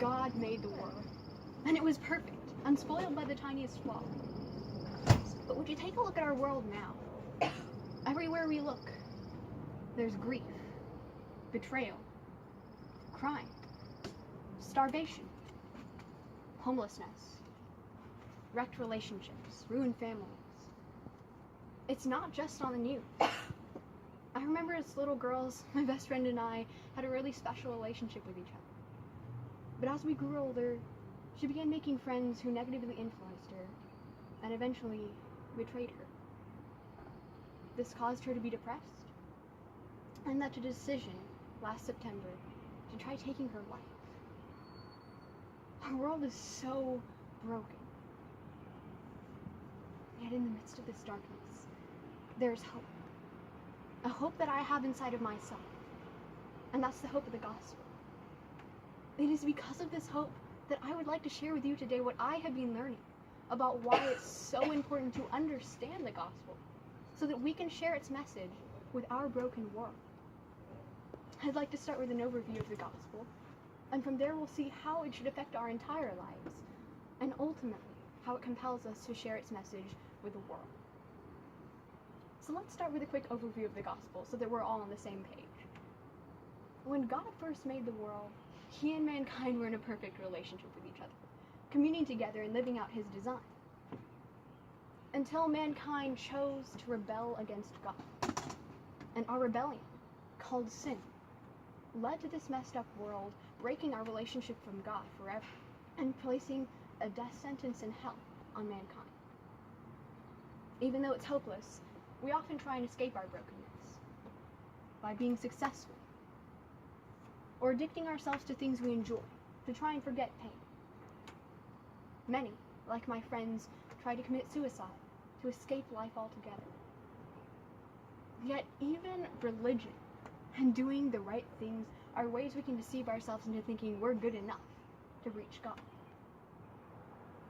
God made the world, and it was perfect, unspoiled by the tiniest flaw. But would you take a look at our world now? Everywhere we look, there's grief, betrayal, crime, starvation, homelessness, wrecked relationships, ruined families. It's not just on the news. I remember as little girls, my best friend and I had a really special relationship with each other. But as we grew older, she began making friends who negatively influenced her and eventually betrayed her. This caused her to be depressed and led to a decision last September to try taking her life. Our world is so broken. Yet in the midst of this darkness, there's hope. A hope that I have inside of myself. And that's the hope of the gospel. It is because of this hope that I would like to share with you today what I have been learning about why it's so important to understand the gospel so that we can share its message with our broken world. I'd like to start with an overview of the gospel, and from there we'll see how it should affect our entire lives, and ultimately how it compels us to share its message with the world. So let's start with a quick overview of the gospel so that we're all on the same page. When God first made the world, he and mankind were in a perfect relationship with each other, communing together and living out his design. Until mankind chose to rebel against God. And our rebellion, called sin, led to this messed up world breaking our relationship from God forever and placing a death sentence in hell on mankind. Even though it's hopeless, we often try and escape our brokenness by being successful or addicting ourselves to things we enjoy to try and forget pain. Many, like my friends, try to commit suicide to escape life altogether. Yet even religion and doing the right things are ways we can deceive ourselves into thinking we're good enough to reach God.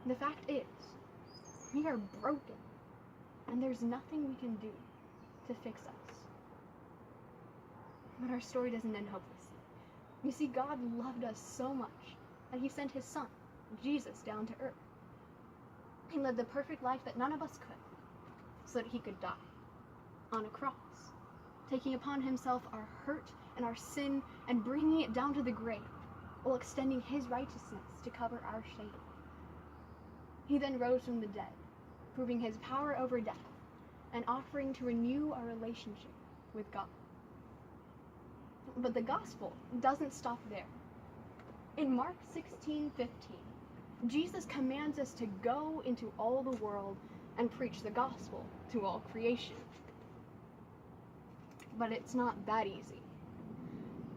The fact is, we are broken, and there's nothing we can do to fix us. But our story doesn't end hopelessly. You see, God loved us so much that he sent his son, Jesus, down to earth. He lived the perfect life that none of us could, so that he could die on a cross, taking upon himself our hurt and our sin and bringing it down to the grave, while extending his righteousness to cover our shame. He then rose from the dead, proving his power over death and offering to renew our relationship with God. But the gospel doesn't stop there. In Mark 16:15, Jesus commands us to go into all the world and preach the gospel to all creation. But it's not that easy.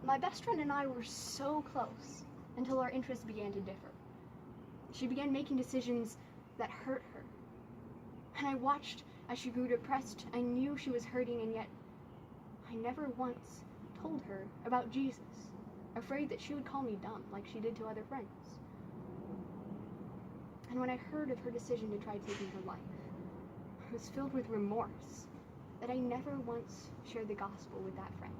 My best friend and I were so close until our interests began to differ. She began making decisions that hurt her. And I watched as she grew depressed. I knew she was hurting, and yet I never once told her about Jesus, afraid that she would call me dumb like she did to other friends. And when I heard of her decision to try taking her life, I was filled with remorse that I never once shared the gospel with that friend.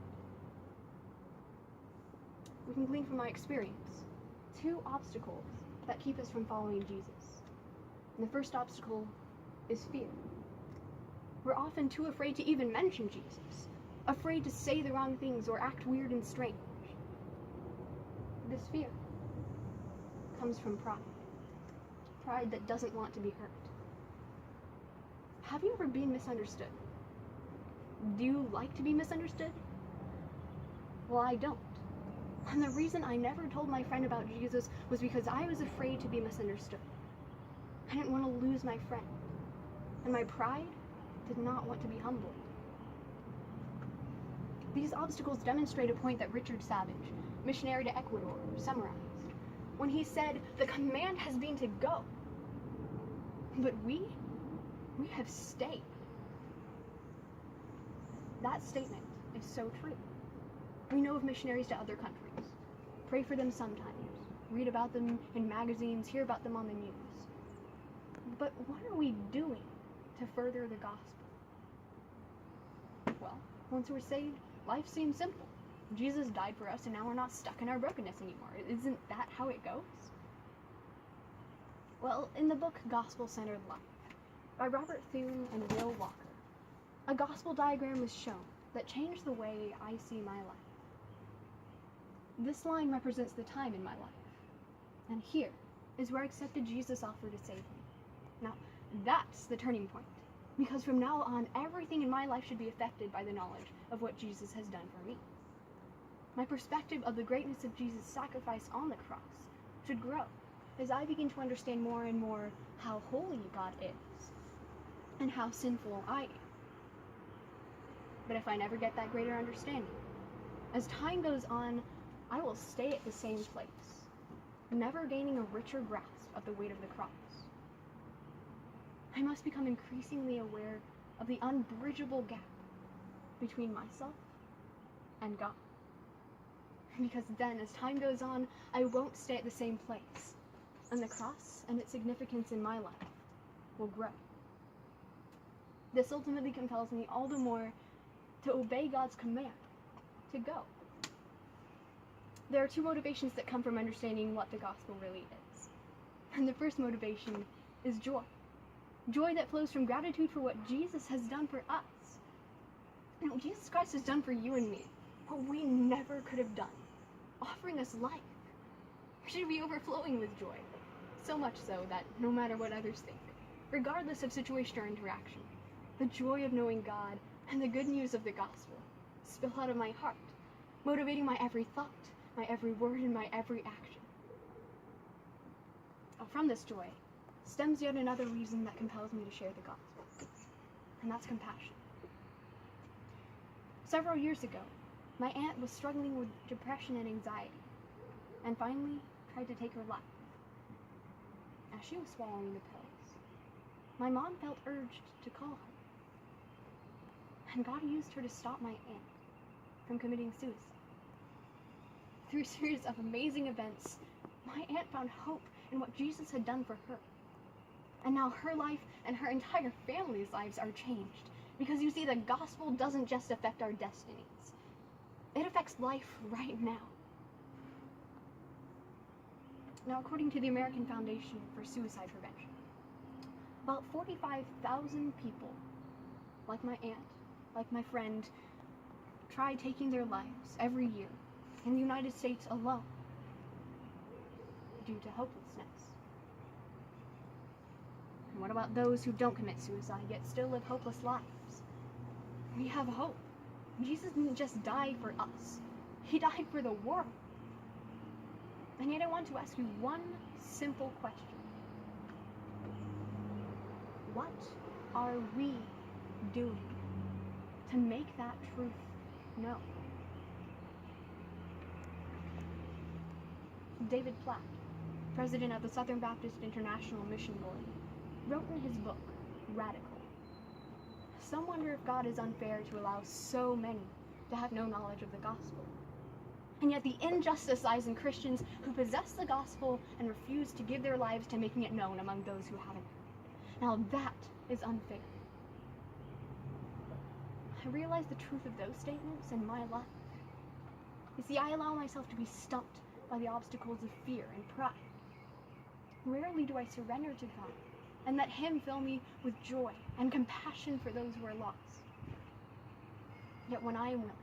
We can glean from my experience 2 obstacles that keep us from following Jesus. And the first obstacle is fear. We're often too afraid to even mention Jesus, afraid to say the wrong things or act weird and strange. This fear comes from pride. Pride that doesn't want to be hurt. Have you ever been misunderstood? Do you like to be misunderstood? Well, I don't. And the reason I never told my friend about Jesus was because I was afraid to be misunderstood. I didn't want to lose my friend. And my pride did not want to be humbled. These obstacles demonstrate a point that Richard Savage, missionary to Ecuador, summarized when he said, "The command has been to go, but we have stayed." That statement is so true. We know of missionaries to other countries, pray for them sometimes, read about them in magazines, hear about them on the news. But what are we doing to further the gospel? Well, once we're saved, life seems simple. Jesus died for us, and now we're not stuck in our brokenness anymore. Isn't that how it goes? Well, in the book Gospel-Centered Life by Robert Thune and Will Walker, a gospel diagram is shown that changed the way I see my life. This line represents the time in my life, and here is where I accepted Jesus' offer to save me. Now, that's the turning point, because from now on, everything in my life should be affected by the knowledge of what Jesus has done for me. My perspective of the greatness of Jesus' sacrifice on the cross should grow as I begin to understand more and more how holy God is and how sinful I am. But if I never get that greater understanding, as time goes on, I will stay at the same place, never gaining a richer grasp of the weight of the cross. I must become increasingly aware of the unbridgeable gap between myself and God. Because then, as time goes on, I won't stay at the same place, and the cross and its significance in my life will grow. This ultimately compels me all the more to obey God's command, to go. There are two motivations that come from understanding what the gospel really is. And the first motivation is joy. Joy that flows from gratitude for what Jesus has done for us. And what Jesus Christ has done for you and me, what we never could have done, offering us life. We should be overflowing with joy. So much so that no matter what others think, regardless of situation or interaction, the joy of knowing God and the good news of the gospel spill out of my heart, motivating my every thought, my every word, and my every action. From this joy stems yet another reason that compels me to share the gospel, and that's compassion. Several years ago, my aunt was struggling with depression and anxiety, and finally tried to take her life. As she was swallowing the pills, my mom felt urged to call her, and God used her to stop my aunt from committing suicide. Through a series of amazing events, my aunt found hope in what Jesus had done for her. And now her life and her entire family's lives are changed. Because you see, the gospel doesn't just affect our destinies. It affects life right now. Now, according to the American Foundation for Suicide Prevention, about 45,000 people, like my aunt, like my friend, try taking their lives every year in the United States alone due to hopelessness. And what about those who don't commit suicide yet still live hopeless lives? We have hope. Jesus didn't just die for us. He died for the world. And yet I want to ask you one simple question. What are we doing to make that truth known? David Platt, president of the Southern Baptist International Mission Board, wrote in his book, Radical, "Some wonder if God is unfair to allow so many to have no knowledge of the gospel. And yet the injustice lies in Christians who possess the gospel and refuse to give their lives to making it known among those who haven't heard. Now that is unfair." I realize the truth of those statements in my life. You see, I allow myself to be stumped by the obstacles of fear and pride. Rarely do I surrender to God and let Him fill me with joy and compassion for those who are lost. Yet when I am willing,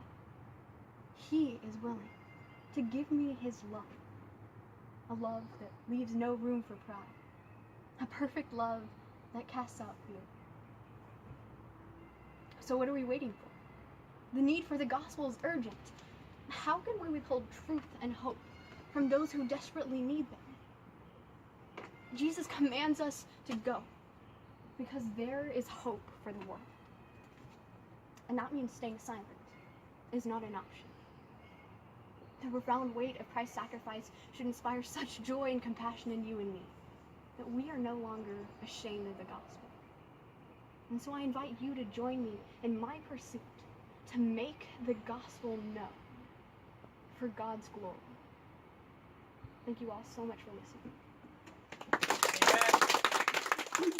He is willing to give me His love, a love that leaves no room for pride, a perfect love that casts out fear. So what are we waiting for? The need for the gospel is urgent. How can we withhold truth and hope from those who desperately need them? Jesus commands us to go because there is hope for the world. And that means staying silent is not an option. The profound weight of Christ's sacrifice should inspire such joy and compassion in you and me that we are no longer ashamed of the gospel. And so I invite you to join me in my pursuit to make the gospel known for God's glory. Thank you all so much for listening. Amen.